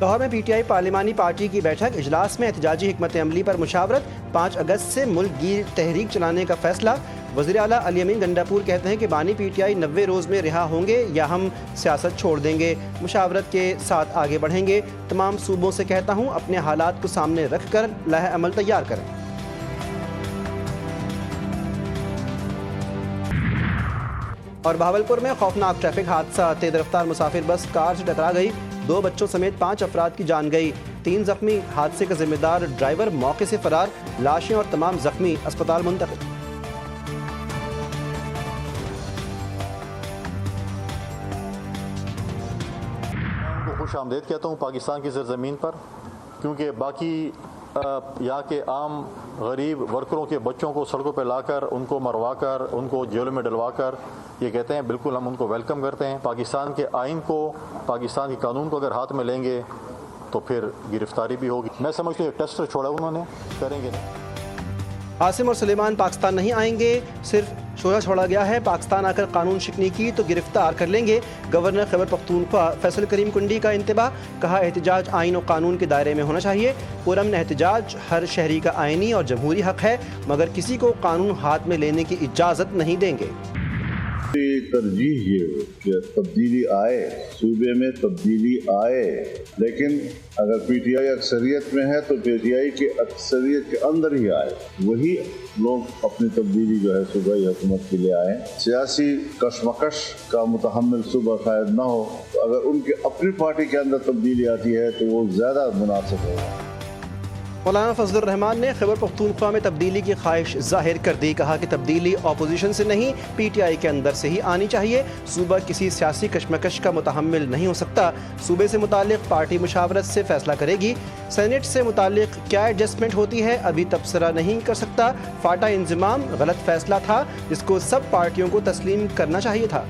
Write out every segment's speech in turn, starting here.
लाहौर में PTI पार्लिमानी party की बैठक, इजलास में एहतजाजी हिकमत अमली पर मुशावरत। 5 अगस्त से मुल्क गिर तहरीक चलाने का फैसला। वज़ीर आला अली अमीन गंडापुर कहते हैं कि बानी PTI 90 रोज़ में रिहा होंगे या हम सियासत छोड़ देंगे, मुशावरत के साथ आगे बढ़ेंगे। तमाम सूबों से कहता हूँ अपने हालात को सामने रख कर लाहे अमल तैयार करें। और बहावलपुर में खौफनाक ट्रैफिक हादसा, तेज रफ्तार मुसाफिर बस कार से टकरा गई। 2 बच्चों समेत 5 अफराद की जान गई, 3 जख्मी। हादसे का जिम्मेदार ड्राइवर मौके से फरार। लाशें और तमाम जख्मी अस्पताल मुंतकिल। खुश आमदेद कहता हूँ पाकिस्तान की सरजमीन पर, क्योंकि बाकी यहाँ के आम गरीब वर्करों के बच्चों को सड़कों पर लाकर उनको मरवा कर उनको जेलों में डलवा कर ये कहते हैं बिल्कुल हम उनको वेलकम करते हैं। पाकिस्तान के आइन को, पाकिस्तान के कानून को अगर हाथ में लेंगे तो फिर गिरफ्तारी भी होगी। मैं समझता हूँ टेस्टर छोड़ा उन्होंने, करेंगे नहीं। आसिम और सुलेमान पाकिस्तान नहीं आएंगे, सिर्फ शोरा छोड़ा गया है। पाकिस्तान आकर कानून शिकनी की तो गिरफ्तार कर लेंगे। गवर्नर खैबर पख्तूनख्वा फैसल करीम कुंडी का इंतबाह, कहा एहतजाज आइन और कानून के दायरे में होना चाहिए। पुरअमन एहतजाज हर शहरी का आइनी और जमहूरी हक है, मगर किसी को कानून हाथ में लेने की इजाज़त नहीं देंगे। तरजीह ये हो कि तब्दीली आए, सूबे में तब्दीली आए, लेकिन अगर PTI अक्सरियत में है तो PTI के अक्सरियत के अंदर ही आए, वही लोग अपनी तब्दीली जो है सूबाई हुकूमत के लिए आए। सियासी कशमकश का मुतहम्मिल सूबा शायद ना हो, तो अगर उनके अपनी पार्टी के अंदर तब्दीली आती है तो वो ज़्यादा मुनासिब होगा। मौलाना फजलुर रहमान ने खैबर पख्तूनख्वा में तब्दीली की ख्वाहिश जाहिर कर दी, कहा कि तब्दीली अपोजिशन से नहीं PTI के अंदर से ही आनी चाहिए। सूबा किसी सियासी कशमकश का मुतहम्मिल नहीं हो सकता। सूबे से मुतालिक पार्टी मुशावरत से फैसला करेगी। सेनेट से मुतालिक क्या एडजस्टमेंट होती है अभी तबसरा नहीं कर सकता। फाटा इंजमाम गलत फैसला था जिसको सब पार्टियों को तस्लीम करना चाहिए था।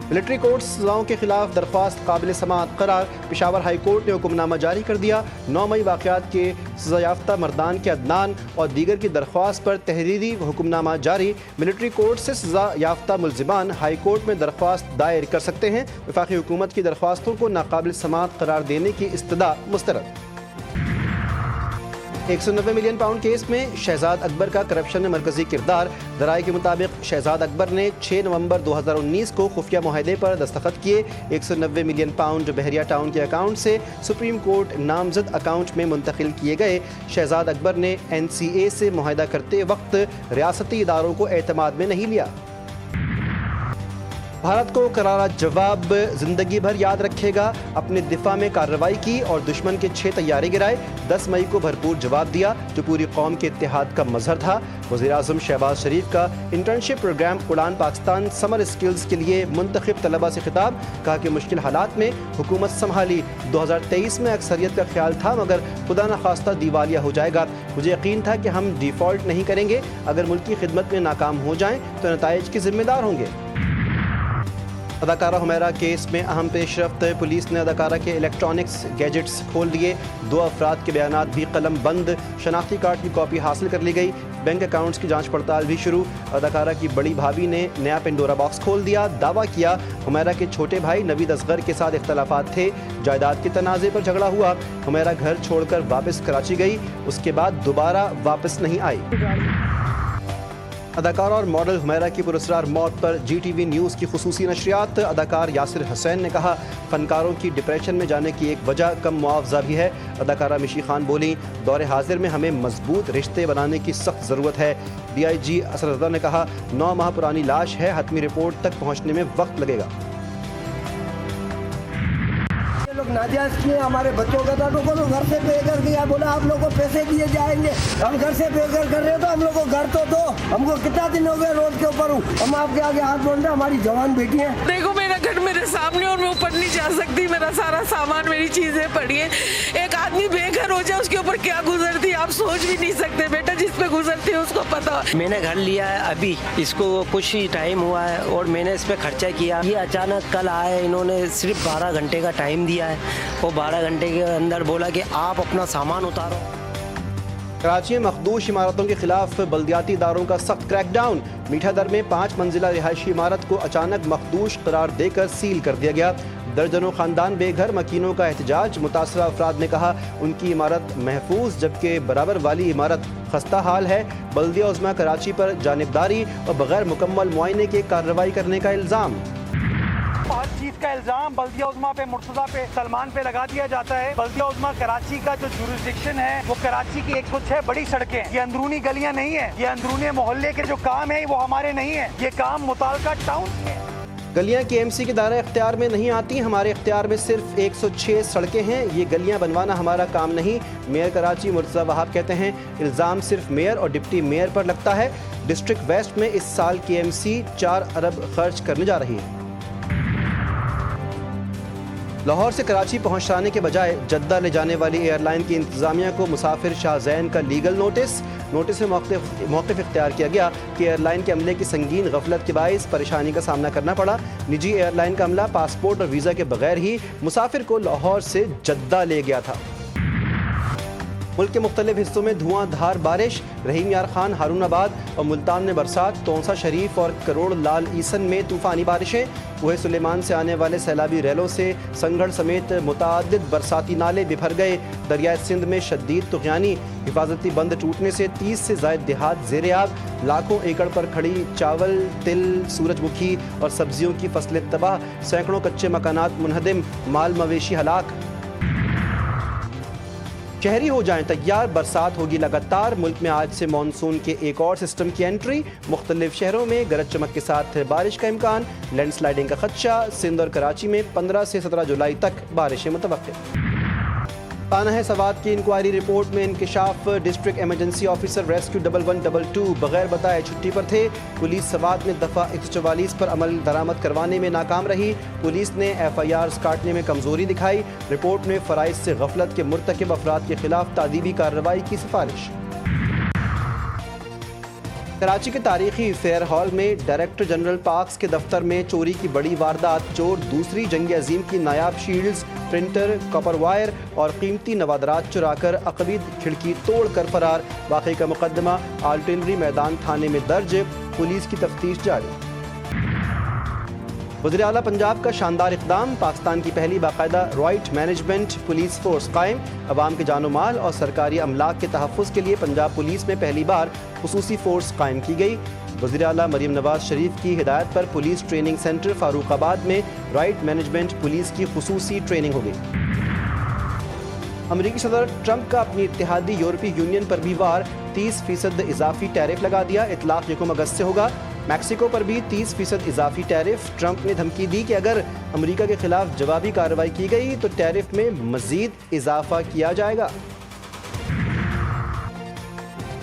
मिलिट्री कोर्ट सजाओं के खिलाफ दरख्वास्त काबिल समाअत करार, पेशावर हाई कोर्ट ने हुक्मनामा जारी कर दिया। 9 मई वाक़यात के सजा याफ्ता मर्दान के अदनान और दीगर की दरख्वास्त पर तहरीरी हुक्मनामा जारी। मिलिट्री कोर्ट से सजा याफ्ता मुल्जिमान हाई कोर्ट में दरख्वास्त दायर कर सकते हैं। वफाकी हुकूमत की दरख्वास्तों को नाकाबिल समाअत करार देने की इस्तदा मुस्तरद। 190 मिलियन पाउंड केस में शहजाद अकबर का करप्शन में मरकजी किरदार। दराए के मुताबिक शहजाद अकबर ने 6 नवंबर 2019 को खुफिया मुआहदे पर दस्तखत किए। 190 मिलियन पाउंड बहरिया टाउन के अकाउंट से सुप्रीम कोर्ट नामजद अकाउंट में मुंतकिल किए गए। शहजाद अकबर ने NCA से मुआहदा करते वक्त रियासती इदारों को एतमाद में नहीं लिया। भारत को करारा जवाब जिंदगी भर याद रखेगा, अपने दिफा में कार्रवाई की और दुश्मन के 6 तैयारे गिराए। 10 मई को भरपूर जवाब दिया जो पूरी कौम के इत्तेहाद का मजहर था। वज़ीर आज़म शहबाज शरीफ का इंटर्नशिप प्रोग्राम उड़ान पाकिस्तान समर स्किल्स के लिए मुंतखब तलबा से खिताब, कहा कि मुश्किल हालात में हुकूमत संभाली। 2023 में अक्सरियत का ख्याल था मगर खुदा न खास्ता दिवालिया हो जाएगा। मुझे यकीन था कि हम डिफ़ॉल्ट नहीं करेंगे, अगर मुल्क की खिदमत में नाकाम हो जाएं तो नताइज के जिम्मेदार होंगे। अदाकारा हुमैरा केस में अहम पेशरफ्त, पुलिस ने अदाकारा के इलेक्ट्रॉनिक्स गैजेट्स खोल दिए। 2 अफराद के बयानात भी कलम बंद। शनाख्ती कार्ड की कॉपी हासिल कर ली गई। बैंक अकाउंट्स की जांच पड़ताल भी शुरू। अदाकारा की बड़ी भाभी ने नया पेंडोरा बॉक्स खोल दिया। दावा किया हुमैरा के छोटे भाई नवीद असगर के साथ इख्तलाफात थे, जायदाद के तनाज़े पर झगड़ा हुआ। हुमैरा घर छोड़कर वापस कराची गई, उसके बाद दोबारा वापस नहीं आई। अदाकारा और मॉडल हुमैरा की पुरस्कार मौत पर GTV न्यूज़ की खुसूसी नशरियात। अदाकार यासिर हुसैन ने कहा फनकारों की डिप्रेशन में जाने की एक वजह कम मुआवजा भी है। अदाकारा मिशी खान बोली दौर हाजिर में हमें मजबूत रिश्ते बनाने की सख्त ज़रूरत है। DIG असरदा ने कहा 9 माह पुरानी लाश है, हतमी रिपोर्ट तक पहुँचने में वक्त लगेगा। लोग नाजायज किए हमारे बच्चों का था, तो घर से पे कर दिया, बोला आप लोगों को पैसे दिए जाएंगे, हम घर से पे कर रहे हो तो हम लोग को घर तो दो। हमको कितना दिन हो गए रोड के ऊपर हूँ, हम आपके आगे हाथ बोल रहे हैं, हमारी जवान बेटी है। देखो मेरा घर मेरे सामने और मैं ऊपर नहीं जा सकती, मेरा सारा सामान मेरी चीजें पड़ी है। एक आदमी बेघर हो जाए उसके ऊपर क्या गुजरती आप सोच भी नहीं सकते बेटा, जिस पे गुजरती है उसको पता। मैंने घर लिया है अभी, इसको कुछ ही टाइम हुआ है और मैंने इस पे खर्चा किया। ये अचानक कल आए, इन्होंने सिर्फ 12 घंटे का टाइम दिया है। वो 12 घंटे के अंदर बोला कि आप अपना सामान उतारो। कराची में मखदूश इमारतों के खिलाफ बल्दियाती इदारों का सख्त क्रैकडाउन। मीठा दर में 5 मंजिला रिहायशी इमारत को अचानक मखदूश करार देकर सील कर दिया गया। दर्जनों खानदान बेघर, मकीनों का एहतजाज। मुतासरा अफराद ने कहा उनकी इमारत महफूज जबकि बराबर वाली इमारत खस्ता हाल है। बल्दिया उज़्मा कराची पर जानिबदारी और बगैर मुकम्मल मुआयने के कार्रवाई करने का इल्ज़ाम। हर चीज का इल्जाम बल्दिया उज़्मा पे, मुर्तज़ा पे, सलमान पे लगा दिया जाता है। बल्दिया उज़्मा कराची का जो जुरिस्डिक्शन है वो कराची की 106 बड़ी सड़कें हैं। ये अंदरूनी गलियां नहीं है, ये अंदरूनी मोहल्ले के जो काम है वो हमारे नहीं है, ये काम मुताल्लिका टाउन है। गलियां KMC के दायरे इख्तियार में नहीं आती, हमारे इख्तियार में सिर्फ 106 सड़कें हैं, ये गलियां बनवाना हमारा काम नहीं। मेयर कराची मुर्तज़ा वहाब कहते हैं इल्ज़ाम सिर्फ मेयर और डिप्टी मेयर पर लगता है। डिस्ट्रिक्ट वेस्ट में इस साल KMC 4 अरब खर्च करने जा रही है। लाहौर से कराची पहुंचाने के बजाय जद्दा ले जाने वाली एयरलाइन की इंतजामिया को मुसाफिर शाहजैन का लीगल नोटिस में मौक़िफ़ इख्तियार किया गया कि एयरलाइन के अमले की संगीन गफलत के बाइस परेशानी का सामना करना पड़ा। निजी एयरलाइन का अमला पासपोर्ट और वीज़ा के बगैर ही मुसाफिर को लाहौर से जद्दा ले गया था। मुल्क के मुख्तलिफ हिस्सों में धुआंधार बारिश, रहीम यार खान, हारूनाबाद और मुल्तान में बरसात, तोंसा शरीफ और करोड़ लाल ईसन में तूफ़ानी बारिशें। कोहे सुलेमान से आने वाले सैलाबी रैलों से संगढ़ समेत मुतअद्दिद बरसाती नाले बिफर गए। दरियाए सिंध में शदीद तुग़यानी, हिफाजती बंद टूटने से 30 से ज़ायद देहात ज़ेर-ए-आब। लाखों एकड़ पर खड़ी चावल, तिल, सूरजमुखी और सब्जियों की फसलें तबाह, सैकड़ों कच्चे मकानात मुनहदिम, माल मवेशी हलाक। शहरी हो जाएं तैयार, बरसात होगी लगातार। मुल्क में आज से मानसून के एक और सिस्टम की एंट्री। मुख्तलिफ शहरों में गरज चमक के साथ बारिश का इम्कान, लैंडस्लाइडिंग का खदशा। सिंध और कराची में 15 से 17 जुलाई तक बारिशें मुतवक्किल। ताना सवात की इंक्वायरी रिपोर्ट में इंकिशाफ, डिस्ट्रिक्ट इमरजेंसी ऑफिसर रेस्क्यू 1122 बगैर बताए छुट्टी पर थे। पुलिस सवात में दफ़ा 144 पर अमल दरामद करवाने में नाकाम रही। पुलिस ने FIRs काटने में कमजोरी दिखाई। रिपोर्ट में फ़राइज़ से गफलत के मुर्तकिब अफराद के खिलाफ तादीबी कार्रवाई की सिफारिश। कराची के तारीखी फेयर हॉल में डायरेक्टर जनरल पार्क्स के दफ्तर में चोरी की बड़ी वारदात। चोर दूसरी जंग अजीम की नायाब शील्ड्स, प्रिंटर, कॉपर वायर और कीमती नवादरात चुराकर अकबीद खिड़की तोड़ कर फरार। वाक़ई का मुकदमा आर्टिलरी मैदान थाने में दर्ज, पुलिस की तफ्तीश जारी। वज़ीर आला पंजाब का शानदार इक़दाम, पाकिस्तान की पहली बाकायदा राइट मैनेजमेंट पुलिस फोर्स कायम। अवाम के जानो माल और सरकारी अमलाक के तहफ़्फ़ुज़ के लिए पंजाब पुलिस में पहली बार खुसूसी फोर्स कायम की गई। वज़ीर आला मरीम नवाज शरीफ की हिदायत पर पुलिस ट्रेनिंग सेंटर फारूकाबाद में राइट मैनेजमेंट पुलिस की खुसूसी ट्रेनिंग हो गई। अमरीकी सदर ट्रंप का अपनी इत्तेहादी यूरोपीय यूनियन पर भी वार, 30% इजाफी टैरिफ लगा दिया। इतलाक़ 1 अगस्त से होगा। मैक्सिको पर भी 30% इजाफी टैरिफ। ट्रंप ने धमकी दी कि अगर अमेरिका के खिलाफ जवाबी कार्रवाई की गई तो टैरिफ में मजीद इजाफा किया जाएगा।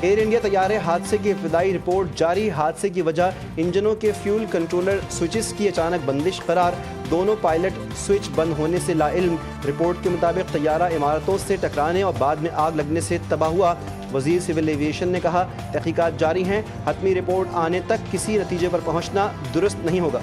एयर इंडिया तैयारे हादसे की इब्तदाई रिपोर्ट जारी। हादसे की वजह इंजनों के फ्यूल कंट्रोलर स्विचेस की अचानक बंदिश करार। दोनों पायलट स्विच बंद होने से लाइल्म। रिपोर्ट के मुताबिक तैयारा इमारतों से टकराने और बाद में आग लगने से तबाह हुआ। वज़ीर सिविल एविएशन ने कहा तहकीकात जारी हैं, हतमी रिपोर्ट आने तक किसी नतीजे पर पहुंचना दुरुस्त नहीं होगा।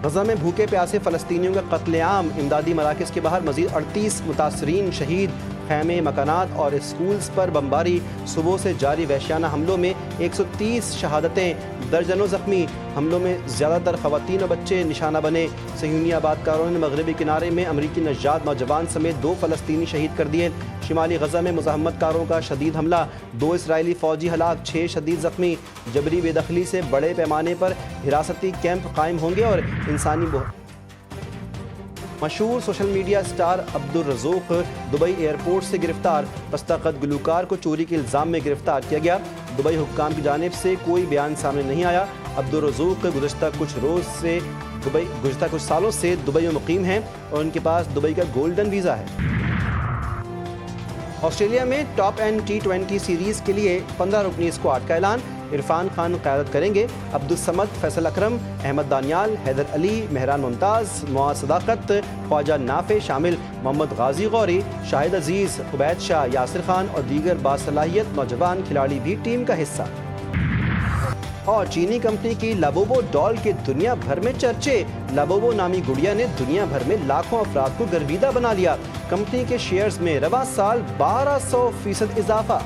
गजा में भूखे प्यासे फ़लस्तीनियों का कत्लेआम, इमदादी मराकज़ के बाहर मज़ीद 38 मुतासरीन शहीद। खैमे, मकानात और स्कूल्स पर बमबारी। सुबह से जारी वहशियाना हमलों में 130 शहादतें, दर्जनों ज़ख्मी। हमलों में ज़्यादातर ख़वातीन और बच्चे निशाना बने। सहयूनी आबादकारों ने मगरबी किनारे में अमरीकी नजात नौजवान समेत 2 फ़लस्तीनी शहीद कर दिए। शिमाली गजा में मुज़ाहमतकारों का शदीद हमला, 2 इसराइली फ़ौजी हलाक, 6 शदीद ज़ख्मी। जबरी बेदखली से बड़े पैमाने पर हिरासती कैंप कायम होंगे और इंसानी मशहूर social media star Abdul Razzaq Dubai airport से गिरफ्तार। पस्ताकद गुलूकार को चोरी के इल्ज़ाम में गिरफ्तार किया गया। दुबई हुक्काम की जानिब से कोई बयान सामने नहीं आया। अब्दुल रज़ूक गुज़श्ता कुछ सालों से दुबई में मुकीम हैं और उनके पास दुबई का गोल्डन वीज़ा है। ऑस्ट्रेलिया में टॉप एंड T20 सीरीज़ के लिए 15 रुकनी स्क्वाड का ऐलान। इरफान खान क़यादत करेंगे। अब्दुल समद, फैसल अकरम, अहमद दानियाल, हैदर अली, मेहरान मुमताज़, मुआज़ सदाकत, ख्वाजा नाफे शामिल। मोहम्मद गाजी गौरी, शाहिद अजीज़, उबैद शाह, यासिर खान और दीगर बासलाहियत नौजवान खिलाड़ी भी टीम का हिस्सा। और चीनी कंपनी की लाबोबो डॉल के दुनिया भर में चर्चे। लाबोबो नामी गुड़िया ने दुनिया भर में लाखों अफराद को गर्विदा बना लिया। कंपनी के शेयर्स में रवा साल 1200% इजाफा।